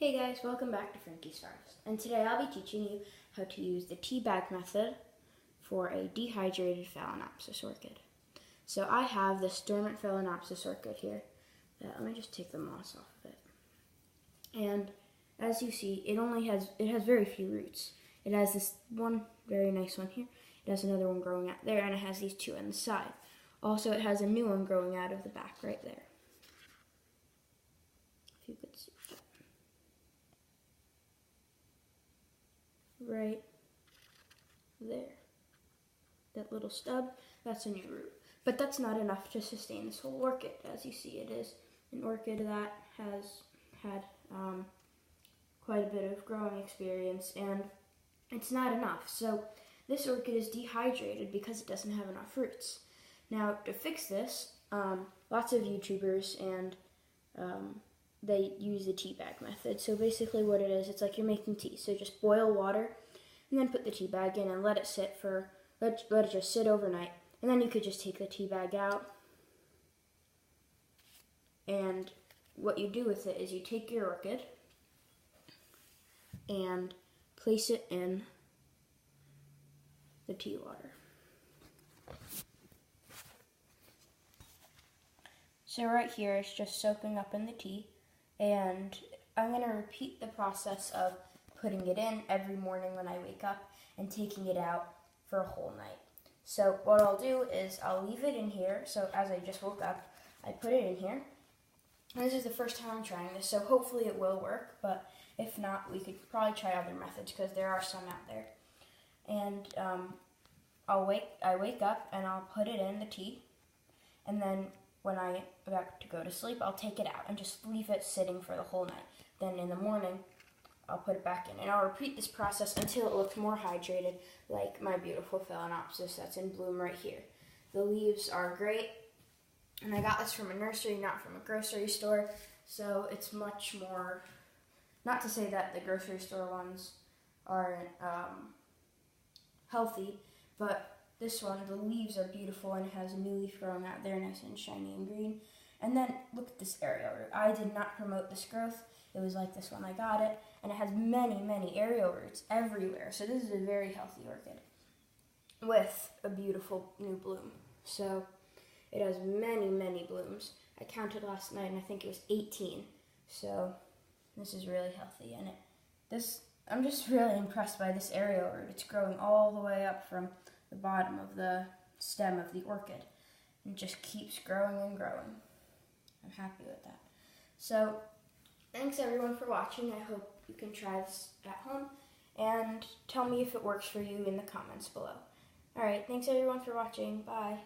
Hey guys, welcome back to Frankie's Forest, and today I'll be teaching you how to use the Teabag method for a dehydrated Phalaenopsis orchid. So I have this dormant Phalaenopsis orchid here. Let me just take the moss off of it. And as you see, it has very few roots. It has this one very nice one here. It has another one growing out there, and it has these two on the side. Also, it has a new one growing out of the back right there. If you could see. Right there. That little stub, that's a new root. But that's not enough to sustain this whole orchid. As you see, it is an orchid that has had quite a bit of growing experience, and it's not enough. So this orchid is dehydrated because it doesn't have enough roots. Now, to fix this, lots of YouTubers and they use the Teabag method. So basically what it is, it's like you're making tea. So just boil water and then put the tea bag in and let it just sit overnight. And then you could just take the tea bag out. And what you do with it is you take your orchid and place it in the tea water. So right here it's just soaking up in the tea. And I'm going to repeat the process of putting it in every morning when I wake up and taking it out for a whole night. So what I'll do is I'll leave it in here. So as I just woke up, I put it in here. And this is the first time I'm trying this, so hopefully it will work. But if not, we could probably try other methods because there are some out there. And I wake up and I'll put it in the tea. And then when I about to go to sleep, I'll take it out and just leave it sitting for the whole night. Then in the morning, I'll put it back in. And I'll repeat this process until it looks more hydrated, like my beautiful Phalaenopsis that's in bloom right here. The leaves are great, and I got this from a nursery, not from a grocery store, so it's much more, not to say that the grocery store ones aren't healthy, but this one, the leaves are beautiful, and it has a new leaf growing out there, nice and shiny and green. And then look at this aerial root. I did not promote this growth. It was like this when I got it, and it has many, many aerial roots everywhere. So this is a very healthy orchid with a beautiful new bloom. So it has many, many blooms. I counted last night, and I think it was 18. So this is really healthy, and I'm just really impressed by this aerial root. It's growing all the way up from the bottom of the stem of the orchid, and just keeps growing and growing. I'm happy with that. So thanks everyone for watching. I hope you can try this at home, and tell me if it works for you in the comments below. Alright, thanks everyone for watching. Bye.